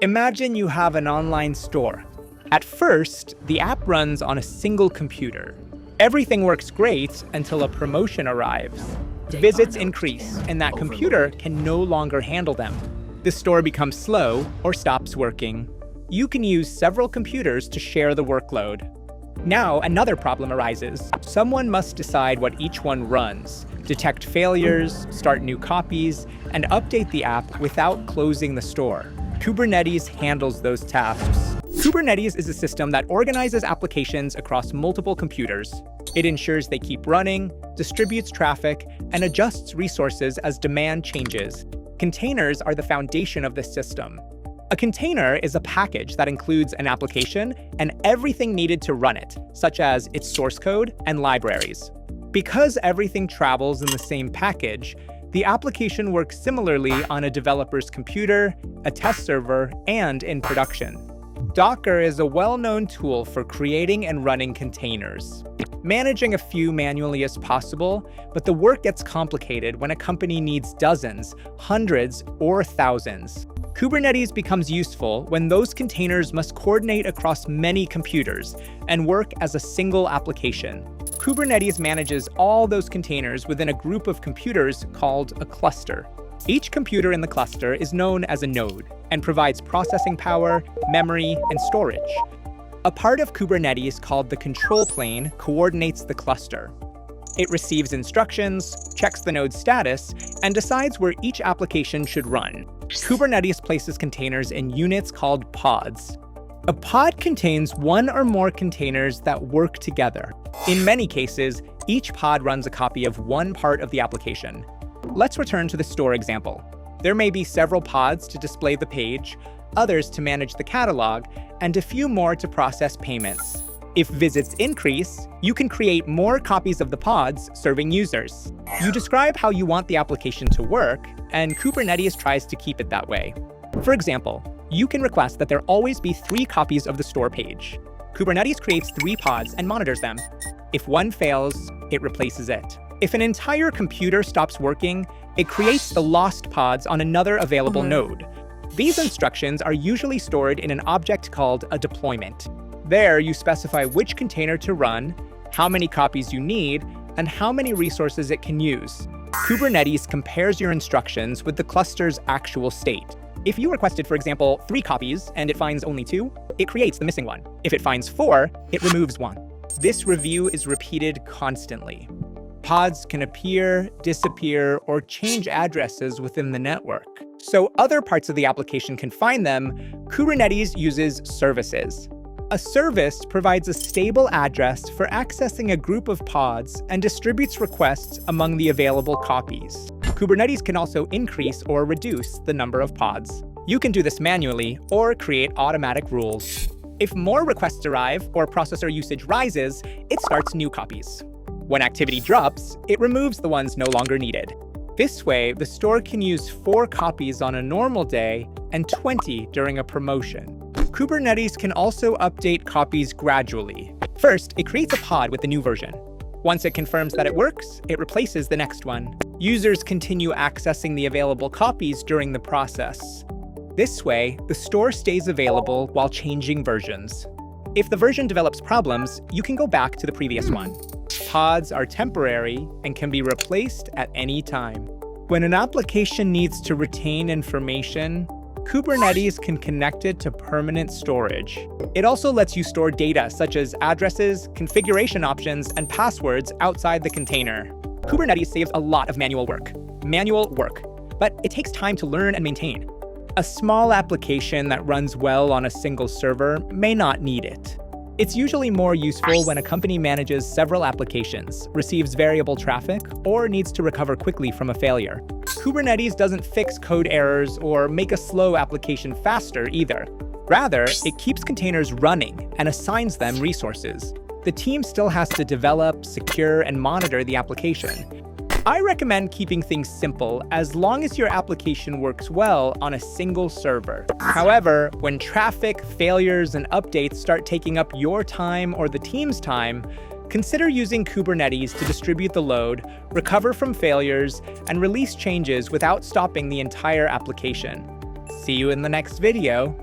Imagine you have an online store. At first, the app runs on a single computer. Everything works great until a promotion arrives. Visits increase, and that computer can no longer handle them. The store becomes slow or stops working. You can use several computers to share the workload. Now, another problem arises. Someone must decide what each one runs, detect failures, start new copies, and update the app without closing the store. Kubernetes handles those tasks. Kubernetes is a system that organizes applications across multiple computers. It ensures they keep running, distributes traffic, and adjusts resources as demand changes. Containers are the foundation of this system. A container is a package that includes an application and everything needed to run it, such as its source code and libraries. Because everything travels in the same package, the application works similarly on a developer's computer, a test server, and in production. Docker is a well-known tool for creating and running containers. Managing a few manually is possible, but the work gets complicated when a company needs dozens, hundreds, or thousands. Kubernetes becomes useful when those containers must coordinate across many computers and work as a single application. Kubernetes manages all those containers within a group of computers called a cluster. Each computer in the cluster is known as a node and provides processing power, memory, and storage. A part of Kubernetes called the control plane coordinates the cluster. It receives instructions, checks the node's status, and decides where each application should run. Kubernetes places containers in units called pods. A pod contains one or more containers that work together. In many cases, each pod runs a copy of one part of the application. Let's return to the store example. There may be several pods to display the page, others to manage the catalog, and a few more to process payments. If visits increase, you can create more copies of the pods serving users. You describe how you want the application to work, and Kubernetes tries to keep it that way. For example, you can request that there always be 3 copies of the store page. Kubernetes creates 3 pods and monitors them. If one fails, it replaces it. If an entire computer stops working, it creates the lost pods on another available node. These instructions are usually stored in an object called a deployment. There, you specify which container to run, how many copies you need, and how many resources it can use. Kubernetes compares your instructions with the cluster's actual state. If you requested, for example, 3 copies and it finds only 2, it creates the missing one. If it finds 4, it removes 1. This review is repeated constantly. Pods can appear, disappear, or change addresses within the network. So other parts of the application can find them. Kubernetes uses services. A service provides a stable address for accessing a group of pods and distributes requests among the available copies. Kubernetes can also increase or reduce the number of pods. You can do this manually or create automatic rules. If more requests arrive or processor usage rises, it starts new copies. When activity drops, it removes the ones no longer needed. This way, the store can use 4 copies on a normal day and 20 during a promotion. Kubernetes can also update copies gradually. First, it creates a pod with the new version. Once it confirms that it works, it replaces the next one. Users continue accessing the available copies during the process. This way, the store stays available while changing versions. If the version develops problems, you can go back to the previous one. Pods are temporary and can be replaced at any time. When an application needs to retain information, Kubernetes can connect it to permanent storage. It also lets you store data such as addresses, configuration options, and passwords outside the container. Kubernetes saves a lot of manual work, but it takes time to learn and maintain. A small application that runs well on a single server may not need it. It's usually more useful when a company manages several applications, receives variable traffic, or needs to recover quickly from a failure. Kubernetes doesn't fix code errors or make a slow application faster either. Rather, it keeps containers running and assigns them resources. The team still has to develop, secure, and monitor the application. I recommend keeping things simple as long as your application works well on a single server. However, when traffic, failures, and updates start taking up your time or the team's time, consider using Kubernetes to distribute the load, recover from failures, and release changes without stopping the entire application. See you in the next video.